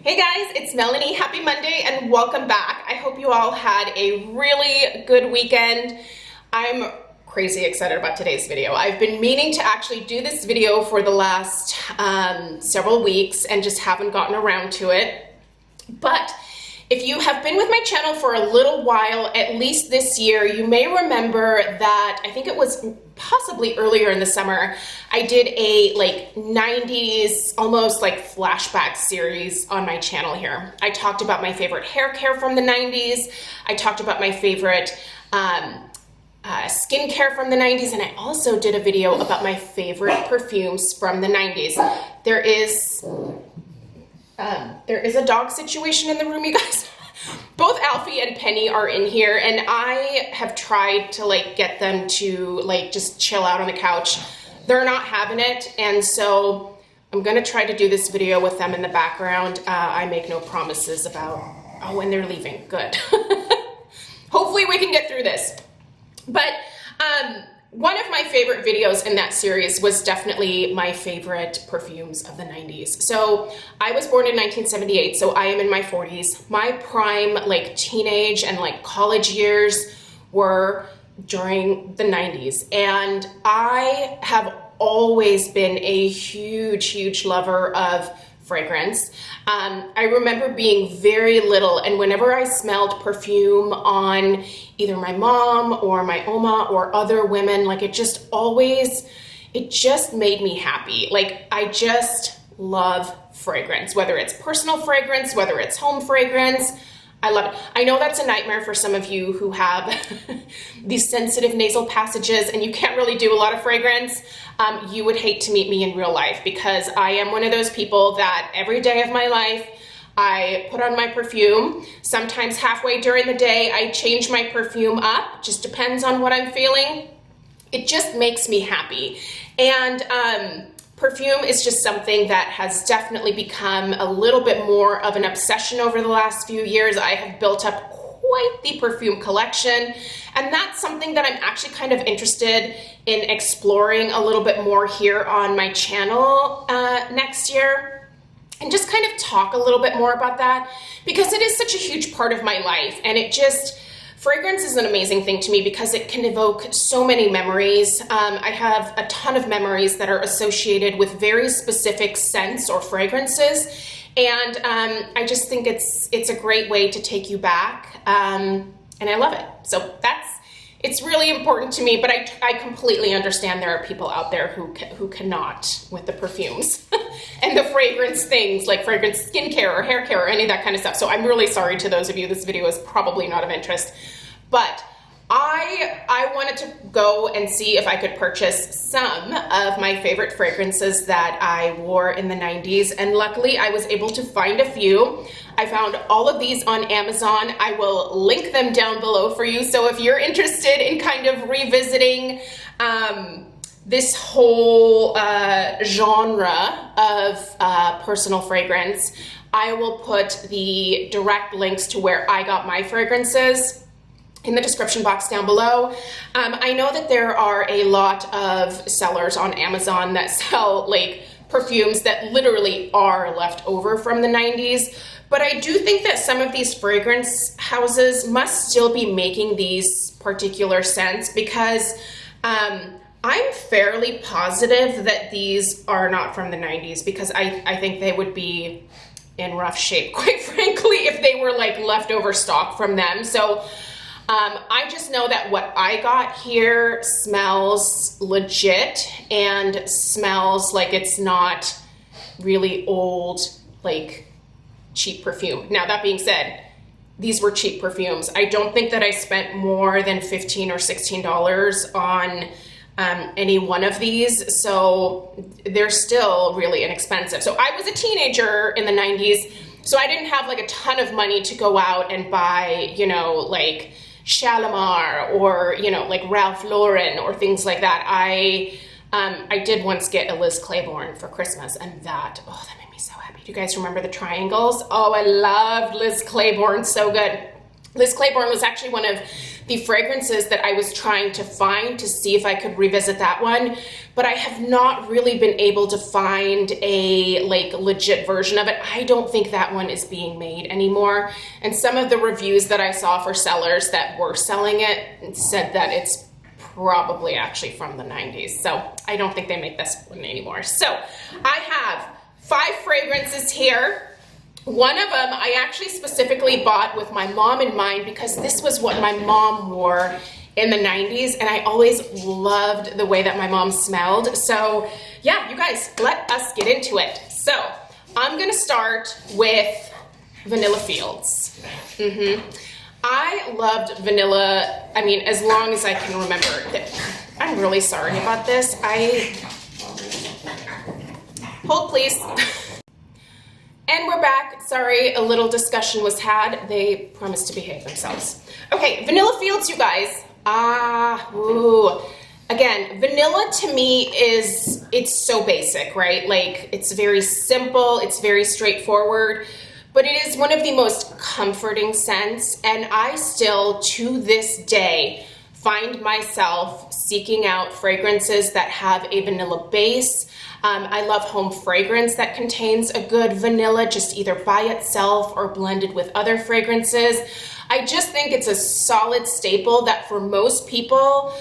Hey guys, it's Melanie. Happy Monday and welcome back. I hope you all had a really good weekend. I'm crazy excited about today's video. I've been meaning to actually do this video for the last several weeks and just haven't gotten around to it. But if you have been with my channel for a little while, at least this year, you may remember that I think it was possibly earlier in the summer, I did a like 90s, almost like flashback series on my channel here. I talked about my favorite hair care from the 90s. I talked about my favorite skincare from the 90s, and I also did a video about my favorite perfumes from the 90s. There is a dog situation in the room, you guys. Both Alfie and Penny are in here, and I have tried to like get them to like just chill out on the couch. They're not having it, and so I'm gonna try to do this video with them in the background. I make no promises about, oh, when they're leaving. Good. Hopefully we can get through this. But one of my favorite videos in that series was definitely my favorite perfumes of the 90s. So I was born in 1978, so I am in my 40s. My prime like teenage and like college years were during the 90s. And I have always been a huge lover of fragrance. I remember being very little, and whenever I smelled perfume on either my mom or my oma or other women, like it just made me happy. Like I just love fragrance, whether it's personal fragrance, whether it's home fragrance. I love it. I know that's a nightmare for some of you who have these sensitive nasal passages and you can't really do a lot of fragrance. You would hate to meet me in real life, because I am one of those people that every day of my life, I put on my perfume. Sometimes halfway during the day, I change my perfume up. Just depends on what I'm feeling. It just makes me happy. And perfume is just something that has definitely become a little bit more of an obsession over the last few years. I have built up quite the perfume collection, and that's something that I'm actually kind of interested in exploring a little bit more here on my channel next year, and just kind of talk a little bit more about that, because it is such a huge part of my life. And fragrance is an amazing thing to me because it can evoke so many memories. I have a ton of memories that are associated with very specific scents or fragrances, and I just think it's a great way to take you back, and I love it. So it's really important to me, but I completely understand there are people out there who cannot with the perfumes and the fragrance things, like fragrance skincare or hair care or any of that kind of stuff. So I'm really sorry to those of you. This video is probably not of interest, but I wanted to go and see if I could purchase some of my favorite fragrances that I wore in the 90s, and luckily I was able to find a few. I found all of these on Amazon. I will link them down below for you. So if you're interested in kind of revisiting this whole genre of personal fragrance, I will put the direct links to where I got my fragrances in the description box down below. I know that there are a lot of sellers on Amazon that sell like perfumes that literally are left over from the 90s, but I do think that some of these fragrance houses must still be making these particular scents, because I'm fairly positive that these are not from the 90s, because I think they would be in rough shape, quite frankly, if they were like leftover stock from them. So I just know that what I got here smells legit and smells like it's not really old, like cheap perfume. Now, that being said, these were cheap perfumes. I don't think that I spent more than $15 or $16 on any one of these, so they're still really inexpensive. So I was a teenager in the 90s, so I didn't have like a ton of money to go out and buy, you know, like Shalimar or, you know, like Ralph Lauren or things like that. I did once get a Liz Claiborne for Christmas, and that made me so happy. Do you guys remember the triangles? Oh, I loved Liz Claiborne, so good. Liz Claiborne was actually one of the fragrances that I was trying to find to see if I could revisit that one, but I have not really been able to find a like legit version of it. I don't think that one is being made anymore. And some of the reviews that I saw for sellers that were selling it said that it's probably actually from the 90s. So I don't think they make this one anymore. So I have 5 fragrances here. One of them I actually specifically bought with my mom in mind because this was what my mom wore in the 90s, and I always loved the way that my mom smelled. So yeah, you guys, let us get into it. So I'm gonna start with Vanilla Fields. I loved vanilla, I mean, as long as I can remember. I'm really sorry about this. Hold please. And we're back. Sorry, a little discussion was had. They promised to behave themselves. Okay, Vanilla Fields, you guys. Again, vanilla to me it's so basic, right? Like, it's very simple, it's very straightforward, but it is one of the most comforting scents, and I still, to this day, find myself seeking out fragrances that have a vanilla base. I love home fragrance that contains a good vanilla, just either by itself or blended with other fragrances. I just think it's a solid staple that for most people,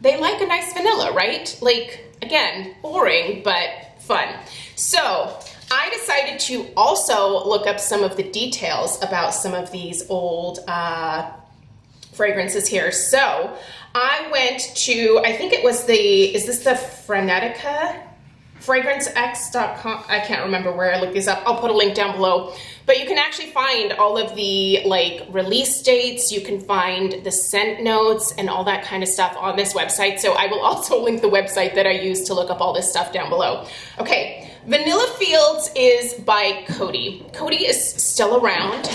they like a nice vanilla, right? Like, again, boring, but fun. So I decided to also look up some of the details about some of these old fragrances here. So I went to, I think it was is this the Frenetica? FragranceX.com. I can't remember where I looked these up. I'll put a link down below. But you can actually find all of the like release dates. You can find the scent notes and all that kind of stuff on this website. So I will also link the website that I use to look up all this stuff down below. Okay, Vanilla Fields is by Coty. Coty is still around.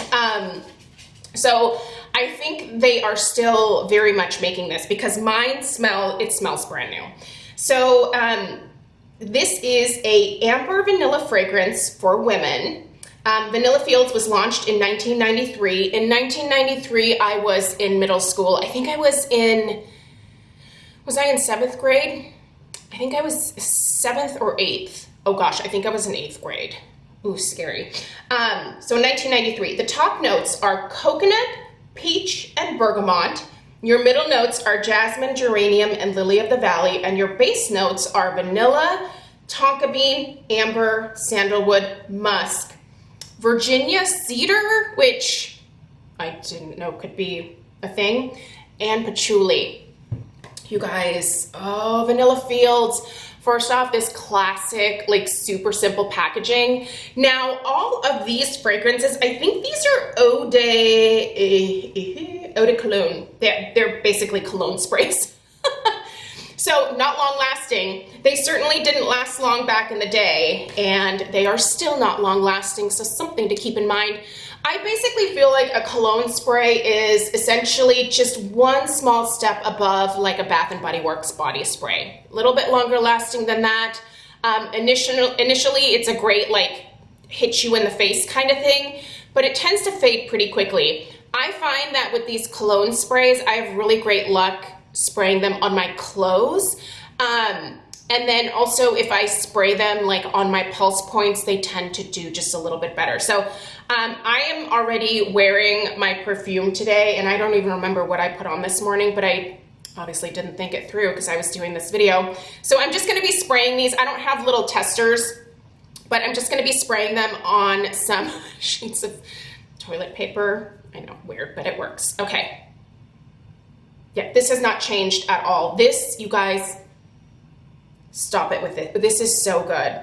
So I think they are still very much making this because mine smells brand new. So this is a amber vanilla fragrance for women. Vanilla Fields was launched in 1993. In 1993, I was in middle school. I think I was in 7th grade? I think I was 7th or 8th. Oh gosh, I think I was in 8th grade. Ooh, scary. So 1993. The top notes are coconut, peach, and bergamot. Your middle notes are jasmine, geranium, and lily of the valley, and your base notes are vanilla, tonka bean, amber, sandalwood, musk, Virginia cedar, which I didn't know could be a thing, and patchouli. You guys, oh, Vanilla Fields. First off, this classic, like super simple packaging. Now, all of these fragrances, I think these are eau de cologne. They're basically cologne sprays. So not long lasting. They certainly didn't last long back in the day, and they are still not long lasting, so something to keep in mind. I basically feel like a cologne spray is essentially just one small step above like a Bath & Body Works body spray. A little bit longer lasting than that. Initially, it's a great like hit you in the face kind of thing, but it tends to fade pretty quickly. I find that with these cologne sprays, I have really great luck spraying them on my clothes. And then also if I spray them like on my pulse points, they tend to do just a little bit better. So I am already wearing my perfume today, and I don't even remember what I put on this morning, but I obviously didn't think it through because I was doing this video. So I'm just gonna be spraying these. I don't have little testers, but I'm just gonna be spraying them on some sheets of toilet paper. I know, weird, but it works. Okay. Yeah, this has not changed at all. This, you guys, stop it with it. This is so good.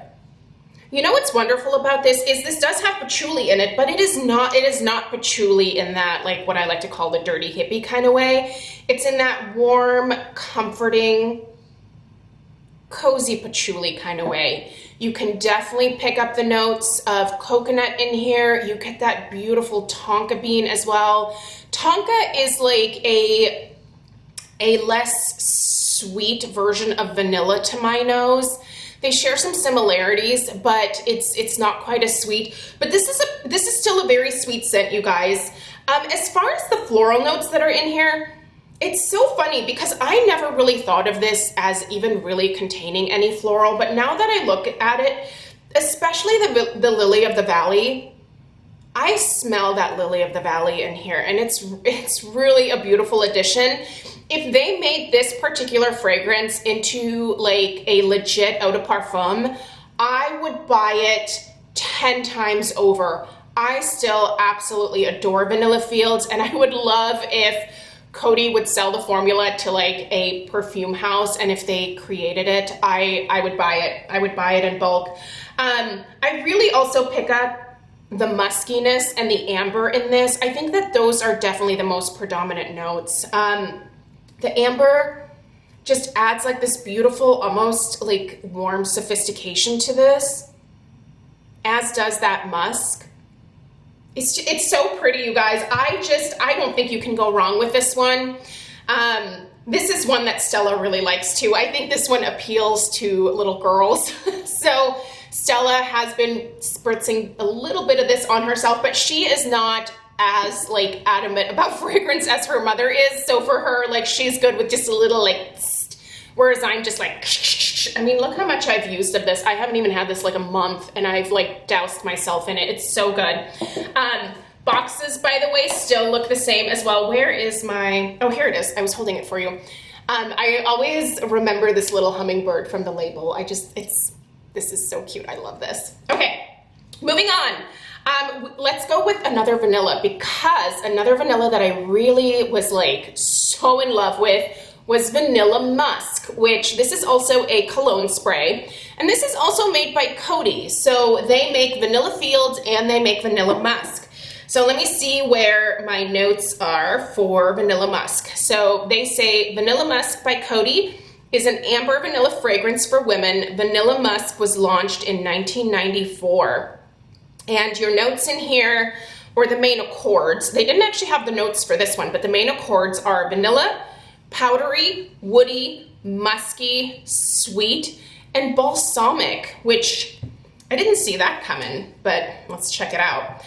You know what's wonderful about this is this does have patchouli in it, but it is not patchouli in that, like what I like to call the dirty hippie kind of way. It's in that warm, comforting, cozy patchouli kind of way. You can definitely pick up the notes of coconut in here. You get that beautiful tonka bean as well. Tonka is like a less sweet version of vanilla to my nose. They share some similarities, but it's not quite as sweet. But this is still a very sweet scent, you guys. As far as the floral notes that are in here, it's so funny because I never really thought of this as even really containing any floral, but now that I look at it, especially the Lily of the Valley, I smell that Lily of the Valley in here, and it's really a beautiful addition. If they made this particular fragrance into like a legit eau de parfum, I would buy it 10 times over. I still absolutely adore Vanilla Fields, and I would love if Coty would sell the formula to like a perfume house, and if they created it, I would buy it. I would buy it in bulk. I really also pick up the muskiness and the amber in this. I think that those are definitely the most predominant notes. The amber just adds like this beautiful, almost like warm sophistication to this, as does that musk. It's so pretty, you guys. I don't think you can go wrong with this one. This is one that Stella really likes too. I think this one appeals to little girls. So Stella has been spritzing a little bit of this on herself, but she is not as like adamant about fragrance as her mother is. So for her, like, she's good with just a little like, whereas I'm just like, I mean, look how much I've used of this. I haven't even had this like a month, and I've like doused myself in it. It's so good. Boxes, by the way, still look the same as well. Where is my, oh, here it is. I was holding it for you. I always remember this little hummingbird from the label. This is so cute. I love this. Okay, moving on. Let's go with another vanilla, because another vanilla that I really was like so in love with was Vanilla Musk, which this is also a cologne spray. And this is also made by Coty. So they make Vanilla Fields and they make Vanilla Musk. So let me see where my notes are for Vanilla Musk. So they say Vanilla Musk by Coty is an amber vanilla fragrance for women. Vanilla Musk was launched in 1994. And your notes in here, or the main accords, they didn't actually have the notes for this one, but the main accords are vanilla, powdery, woody, musky, sweet, and balsamic, which I didn't see that coming, but let's check it out.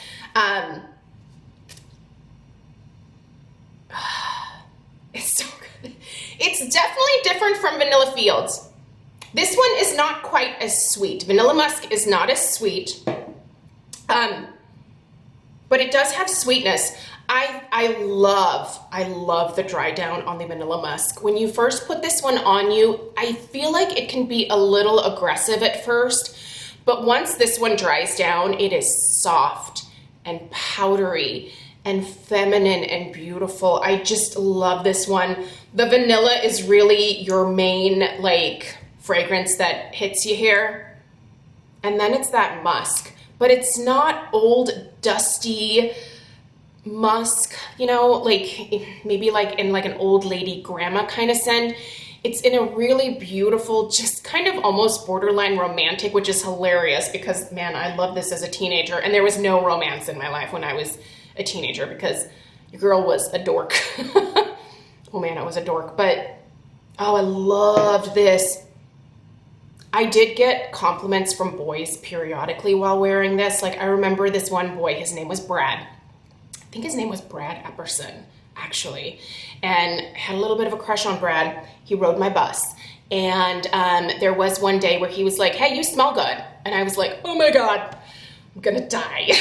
It's so good. It's definitely different from Vanilla Fields. This one is not quite as sweet. Vanilla Musk is not as sweet, but it does have sweetness. I love the dry down on the Vanilla Musk. When you first put this one on you, I feel like it can be a little aggressive at first, but once this one dries down, it is soft and powdery and feminine and beautiful. I just love this one. The vanilla is really your main like fragrance that hits you here. And then it's that musk, but it's not old, dusty musk, you know, like maybe like in like an old lady grandma kind of scent. It's in a really beautiful, just kind of almost borderline romantic, which is hilarious because, man, I loved this as a teenager, and there was no romance in my life when I was a teenager because your girl was a dork. Oh man, I was a dork, but oh, I loved this. I did get compliments from boys periodically while wearing this. Like, I remember this one boy, his name was Brad. I think his name was Brad Epperson, actually. And I had a little bit of a crush on Brad. He rode my bus. And there was one day where he was like, hey, you smell good. And I was like, oh my God, I'm gonna die.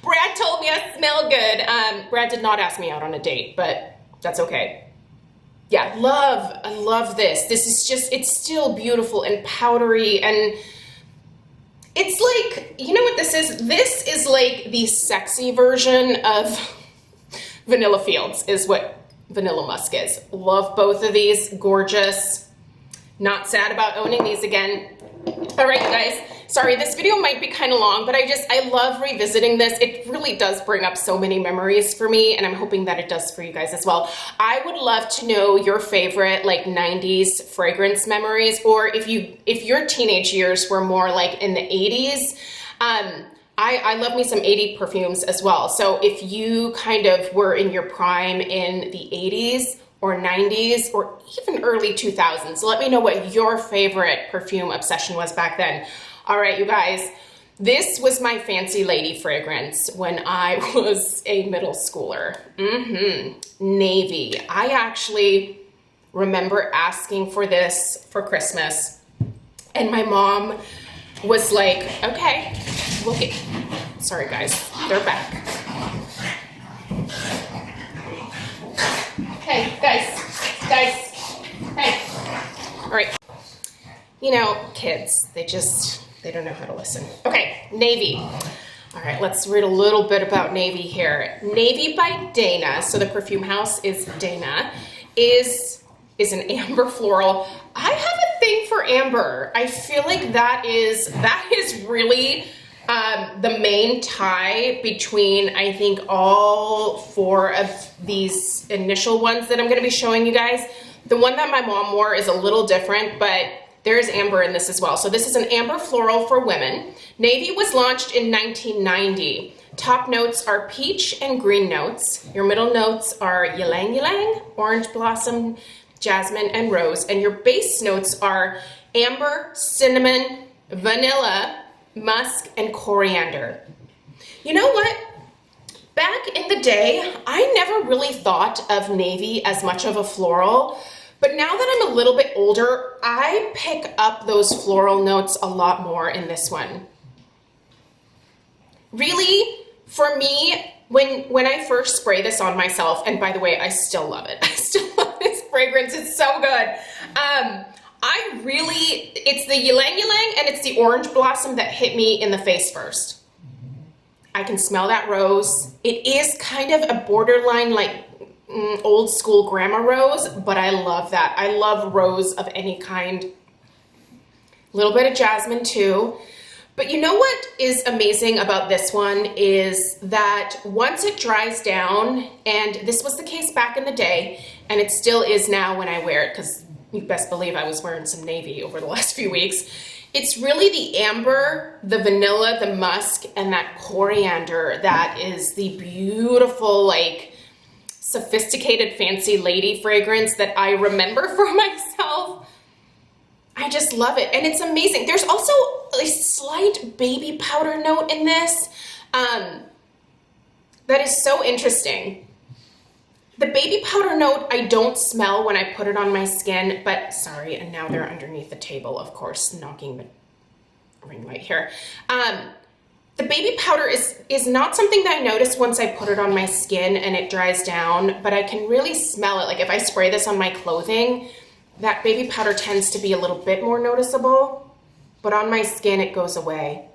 Brad told me I smell good. Brad did not ask me out on a date, but that's okay. Yeah, I love this. This is just, it's still beautiful and powdery, and it's like, you know what this is? This is like the sexy version of Vanilla Fields is what Vanilla Musk is. Love both of these, gorgeous. Not sad about owning these again. All right, you guys. Sorry, this video might be kind of long, but I love revisiting this. It really does bring up so many memories for me, and I'm hoping that it does for you guys as well. I would love to know your favorite like 90s fragrance memories, or if your teenage years were more like in the 80s. I love me some 80 perfumes as well. So if you kind of were in your prime in the 80s or 90s or even early 2000s, let me know what your favorite perfume obsession was back then. All right, you guys, This was my fancy lady fragrance when I was a middle schooler. Navy. I actually remember asking for this for Christmas, and my mom was like, okay, we'll get, sorry guys, they're back. Hey, guys, hey. All right. You know, kids, they don't know how to listen. Okay, Navy. All right, let's read a little bit about Navy here. Navy by Dana, so the perfume house is Dana, is an amber floral. I have a thing for amber. I feel like that is really the main tie between, I think, all 4 of these initial ones that I'm gonna be showing you guys. The one that my mom wore is a little different, but there's amber in this as well. So this is an amber floral for women. Navy was launched in 1990. Top notes are peach and green notes. Your middle notes are ylang ylang, orange blossom, jasmine, and rose. And your base notes are amber, cinnamon, vanilla, musk, and coriander. You know what? Back in the day, I never really thought of Navy as much of a floral. But now that I'm a little bit older, I pick up those floral notes a lot more in this one. Really, for me, when I first spray this on myself, and by the way, I still love it. I still love this fragrance. It's so good. It's the ylang ylang and it's the orange blossom that hit me in the face first. I can smell that rose. It is kind of a borderline like old school grandma rose, but I love that. I love rose of any kind. A little bit of jasmine too. But you know what is amazing about this one is that once it dries down, and this was the case back in the day, and it still is now when I wear it, because you best believe I was wearing some Navy over the last few weeks. It's really the amber, the vanilla, the musk, and that coriander that is the beautiful, like, sophisticated fancy lady fragrance that I remember for myself. I just love it, and it's amazing. There's also a slight baby powder note in this that is so interesting. The baby powder note I don't smell when I put it on my skin, but sorry, and now they're underneath the table, of course, knocking the ring light here. The baby powder is not something that I notice once I put it on my skin and it dries down, but I can really smell it. Like if I spray this on my clothing, that baby powder tends to be a little bit more noticeable, but on my skin it goes away.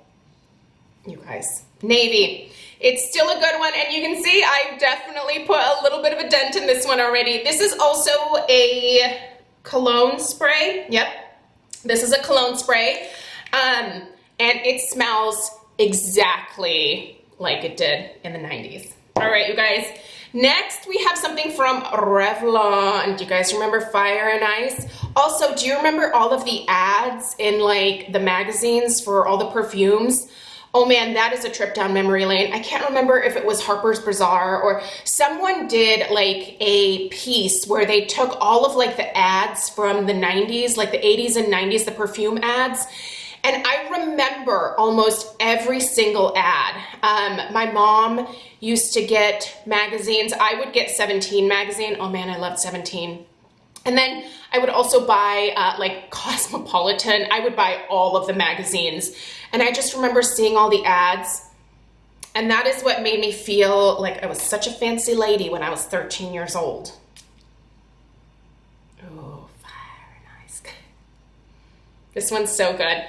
You guys, Navy. It's still a good one, and you can see I've definitely put a little bit of a dent in this one already. This is also a cologne spray. Yep, this is a cologne spray, and it smells exactly like it did in the 90s. All right, you guys. Next, we have something from Revlon. Do you guys remember Fire and Ice? Also, do you remember all of the ads in like the magazines for all the perfumes? Oh man, that is a trip down memory lane. I can't remember if it was Harper's Bazaar or someone did like a piece where they took all of like the ads from the 90s, like the 80s and 90s, the perfume ads. And I remember almost every single ad. My mom used to get magazines. I would get 17 magazine. Oh man, I loved 17. And then I would also buy like Cosmopolitan. I would buy all of the magazines. And I just remember seeing all the ads. And that is what made me feel like I was such a fancy lady when I was 13 years old. Oh, Fire and Ice. This one's so good.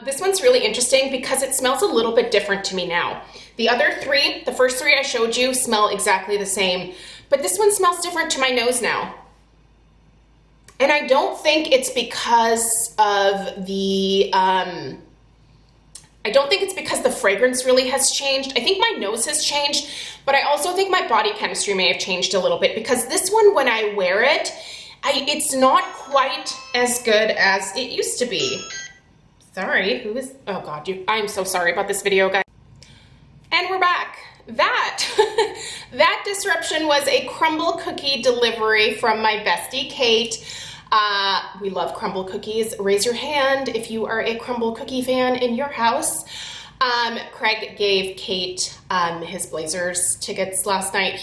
This one's really interesting because it smells a little bit different to me now. The other three, the first three I showed you, smell exactly the same. But this one smells different to my nose now. And I don't think it's because of the, I don't think it's because the fragrance really has changed. I think my nose has changed, but I also think my body chemistry may have changed a little bit because this one, when I wear it, it's not quite as good as it used to be. Sorry, who is, oh God, I'm so sorry about this video, guys. And we're back. That disruption was a crumble cookie delivery from my bestie, Kate. We love crumble cookies. Raise your hand if you are a crumble cookie fan in your house. Craig gave Kate his Blazers tickets last night.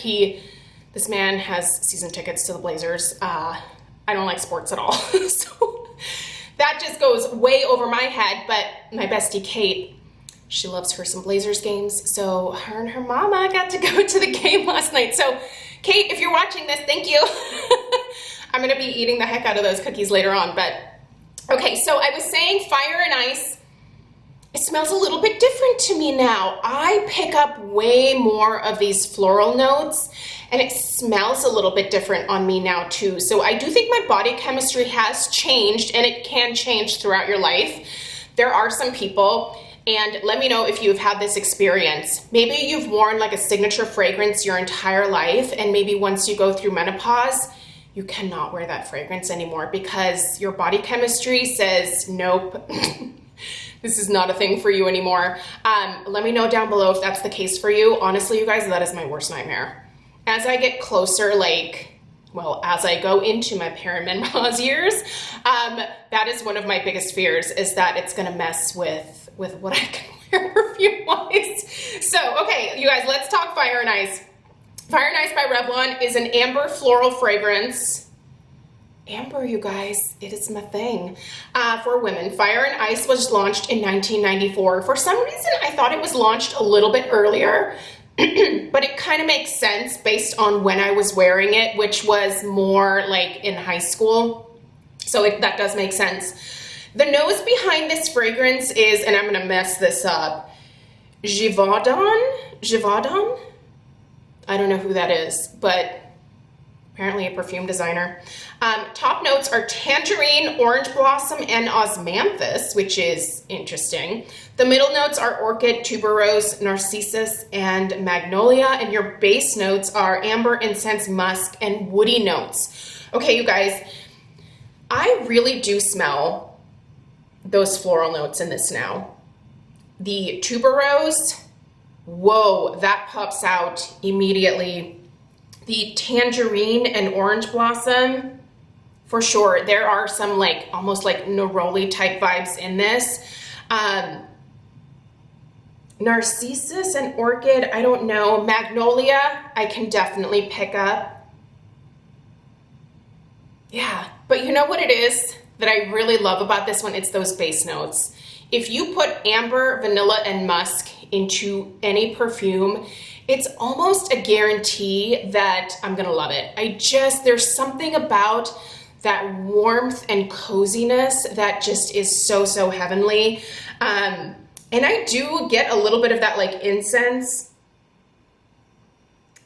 This man has season tickets to the Blazers. I don't like sports at all. So that just goes way over my head, but my bestie Kate, she loves her some Blazers games. So her and her mama got to go to the game last night. So Kate, if you're watching this, thank you. I'm gonna be eating the heck out of those cookies later on, but okay, so I was saying fire and ice. It smells a little bit different to me now. I pick up way more of these floral notes, and it smells a little bit different on me now too. So I do think my body chemistry has changed, and it can change throughout your life. There are some people, and let me know if you've had this experience. Maybe you've worn like a signature fragrance your entire life, and maybe once you go through menopause, you cannot wear that fragrance anymore because your body chemistry says, nope. This is not a thing for you anymore. Let me know down below if that's the case for you. Honestly, you guys, that is my worst nightmare. As I get closer, as I go into my perimenopause years, that is one of my biggest fears, is that it's gonna mess with what I can wear perfume-wise. So, okay, you guys, let's talk Fire and Ice. Fire and Ice by Revlon is an amber floral fragrance. Amber, you guys, it is my thing. For women, Fire and Ice was launched in 1994. For some reason, I thought it was launched a little bit earlier, but it kind of makes sense based on when I was wearing it, which was more like in high school. So that does make sense. The nose behind this fragrance is, and I'm gonna mess this up, Givaudan? I don't know who that is, but apparently a perfume designer. Top notes are tangerine, orange blossom, and osmanthus, which is interesting. The middle notes are orchid, tuberose, narcissus, and magnolia, and your base notes are amber, incense, musk, and woody notes. Okay, you guys, I really do smell those floral notes in this now. The tuberose, whoa, that pops out immediately. The tangerine and orange blossom, for sure. There are some almost like neroli type vibes in this. Narcissus and orchid, I don't know. Magnolia, I can definitely pick up. Yeah, but you know what it is that I really love about this one? It's those base notes. If you put amber, vanilla, and musk into any perfume, it's almost a guarantee that I'm gonna love it. There's something about that warmth and coziness that just is so, so heavenly. And I do get a little bit of that incense.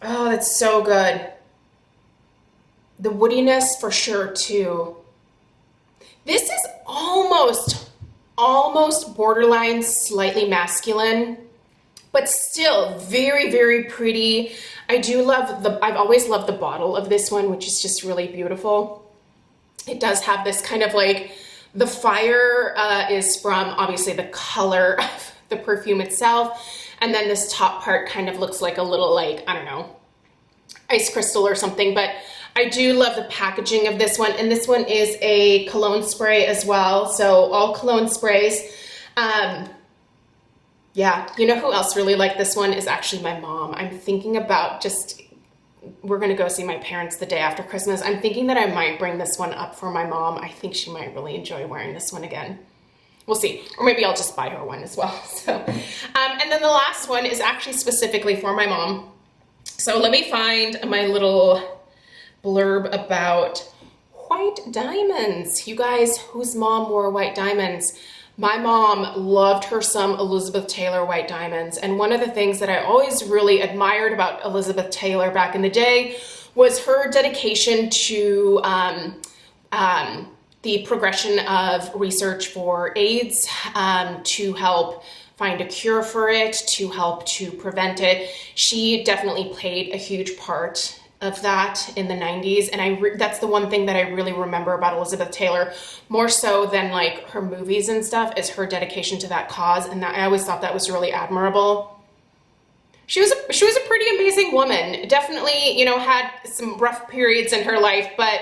Oh, that's so good. The woodiness for sure too. This is almost borderline slightly masculine, but still very, very pretty. I've always loved the bottle of this one, which is just really beautiful. It does have this kind of the fire is from obviously the color of the perfume itself. And then this top part kind of looks like a little I don't know, ice crystal or something, but I do love the packaging of this one. And this one is a cologne spray as well. So all cologne sprays. Yeah, you know who else really liked this one is actually my mom. I'm thinking about we're gonna go see my parents the day after Christmas. I'm thinking that I might bring this one up for my mom. I think she might really enjoy wearing this one again. We'll see, or maybe I'll just buy her one as well. So, and then the last one is actually specifically for my mom. So let me find my little blurb about white diamonds. You guys, whose mom wore white diamonds? My mom loved her some Elizabeth Taylor white diamonds. And one of the things that I always really admired about Elizabeth Taylor back in the day was her dedication to the progression of research for AIDS, to help find a cure for it, to help to prevent it. She definitely played a huge part of that in the 90s, and that's the one thing that I really remember about Elizabeth Taylor, more so than her movies and stuff, is her dedication to that cause, and I always thought that was really admirable. She was a pretty amazing woman. Definitely, had some rough periods in her life, but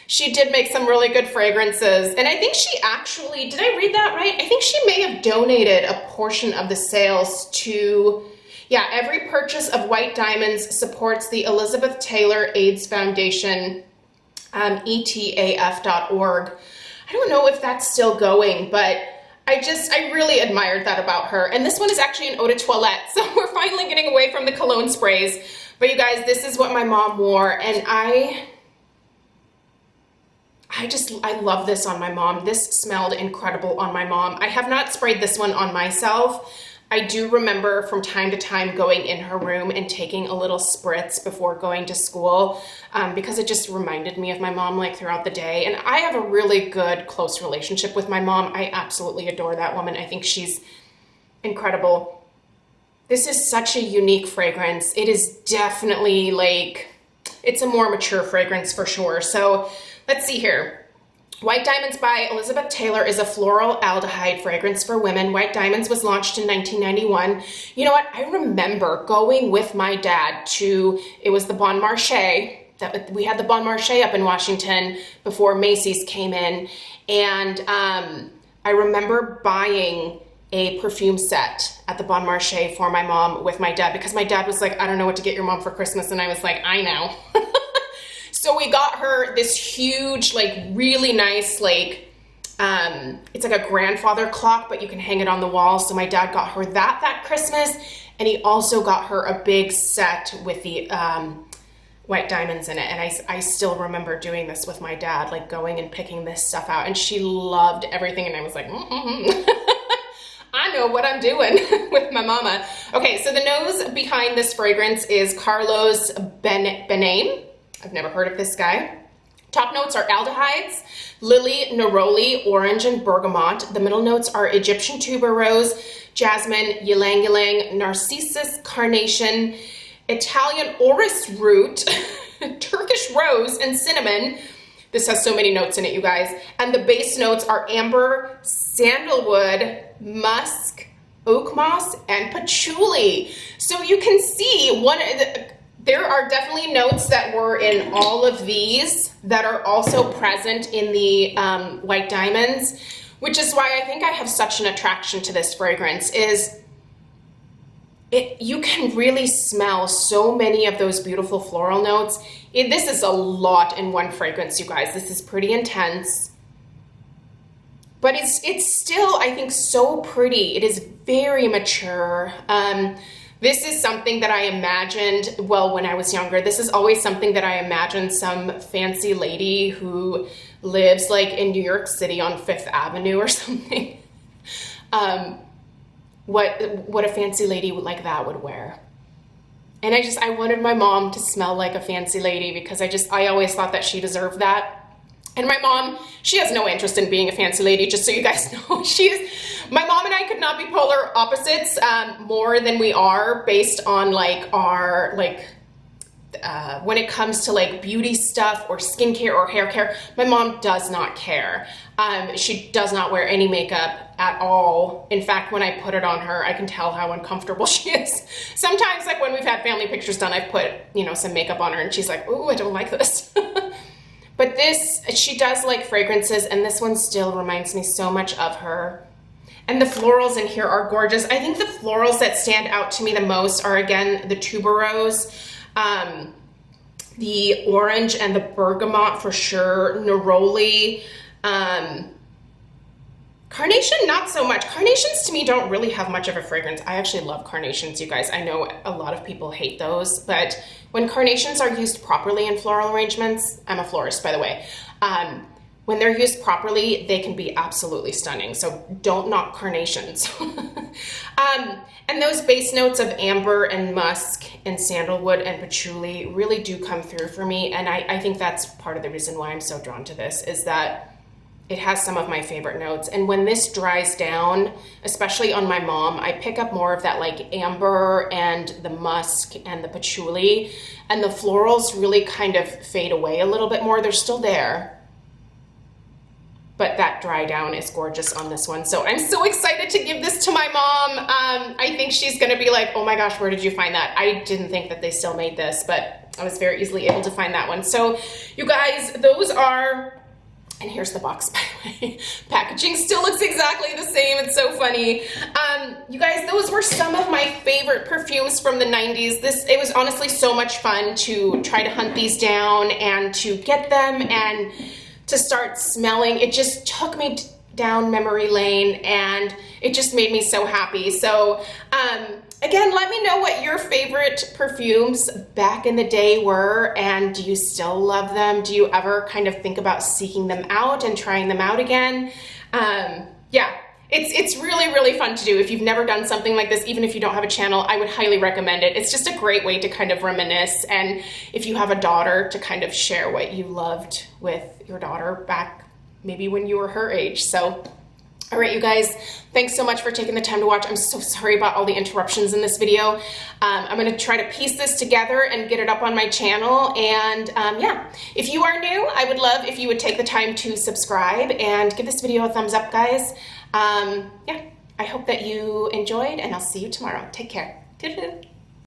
She did make some really good fragrances. And I think she actually, did I read that right? I think she may have donated a portion of the sales to, yeah, every purchase of white diamonds supports the Elizabeth Taylor AIDS Foundation, etaf.org. I don't know if that's still going, but I really admired that about her. And this one is actually an eau de toilette, so we're finally getting away from the cologne sprays. But you guys, this is what my mom wore, and I love this on my mom. This smelled incredible on my mom. I have not sprayed this one on myself. I do remember from time to time going in her room and taking a little spritz before going to school because it just reminded me of my mom like throughout the day. And I have a really good, close relationship with my mom. I absolutely adore that woman. I think she's incredible. This is such a unique fragrance. It is definitely like, it's a more mature fragrance for sure. So let's see here. White Diamonds by Elizabeth Taylor is a floral aldehyde fragrance for women. White Diamonds was launched in 1991. You know what? I remember going with my dad to, it was the Bon Marché. We had the Bon Marché up in Washington before Macy's came in. And I remember buying a perfume set at the Bon Marché for my mom with my dad because my dad was like, I don't know what to get your mom for Christmas. And I was like, I know. So we got her this huge, like really nice, like, it's like a grandfather clock, but you can hang it on the wall. So my dad got her that Christmas. And he also got her a big set with the white diamonds in it. And I still remember doing this with my dad, like going and picking this stuff out. And she loved everything. And I was like, I know what I'm doing with my mama. Okay, so the nose behind this fragrance is Carlos Benaim. I've never heard of this guy. Top notes are aldehydes, lily, neroli, orange, and bergamot. The middle notes are Egyptian tuberose, jasmine, ylang ylang, narcissus, carnation, Italian orris root, Turkish rose, and cinnamon. This has so many notes in it, you guys. And the base notes are amber, sandalwood, musk, oak moss, and patchouli. So you can see there are definitely notes that were in all of these that are also present in the white diamonds, which is why I think I have such an attraction to this fragrance. You can really smell so many of those beautiful floral notes. This is a lot in one fragrance, you guys. This is pretty intense, but it's still, I think, so pretty. It is very mature. This is something that I imagined, well, when I was younger, this is always something that I imagined some fancy lady who lives like in New York City on Fifth Avenue or something. What a fancy lady like that would wear. And I wanted my mom to smell like a fancy lady because I always thought that she deserved that. And my mom, she has no interest in being a fancy lady, just so you guys know. My mom and I could not be polar opposites more than we are based on like our, when it comes to like beauty stuff or skincare or hair care. My mom does not care. She does not wear any makeup at all. In fact, when I put it on her, I can tell how uncomfortable she is. Sometimes, like when we've had family pictures done, I've put, some makeup on her and she's like, ooh, I don't like this. But she does like fragrances, and this one still reminds me so much of her. And the florals in here are gorgeous. I think the florals that stand out to me the most are, again, the tuberose, the orange and the bergamot for sure, neroli, carnation, not so much. Carnations to me don't really have much of a fragrance. I actually love carnations, you guys. I know a lot of people hate those, but when carnations are used properly in floral arrangements, I'm a florist, by the way, when they're used properly, they can be absolutely stunning. So don't knock carnations. And those base notes of amber and musk and sandalwood and patchouli really do come through for me. And I think that's part of the reason why I'm so drawn to this, is that it has some of my favorite notes. And when this dries down, especially on my mom, I pick up more of that like amber and the musk and the patchouli, and the florals really kind of fade away a little bit more. They're still there, but that dry down is gorgeous on this one. So I'm so excited to give this to my mom. I think she's gonna be like, oh my gosh, where did you find that? I didn't think that they still made this, but I was very easily able to find that one. So you guys, those are, and here's the box, by the way. Packaging still looks exactly the same. It's so funny. You guys, those were some of my favorite perfumes from the 90s. It was honestly so much fun to try to hunt these down and to get them and to start smelling. It just took me down memory lane and it just made me so happy. So, again, let me know what your favorite perfumes back in the day were, and do you still love them? Do you ever kind of think about seeking them out and trying them out again? Yeah, it's really, really fun to do. If you've never done something like this, even if you don't have a channel, I would highly recommend it. It's just a great way to kind of reminisce, and if you have a daughter, to kind of share what you loved with your daughter back maybe when you were her age. So, all right, you guys, thanks so much for taking the time to watch. I'm so sorry about all the interruptions in this video. I'm gonna try to piece this together and get it up on my channel. And yeah, if you are new, I would love if you would take the time to subscribe and give this video a thumbs up, guys. Yeah, I hope that you enjoyed, and I'll see you tomorrow. Take care. Toodaloo.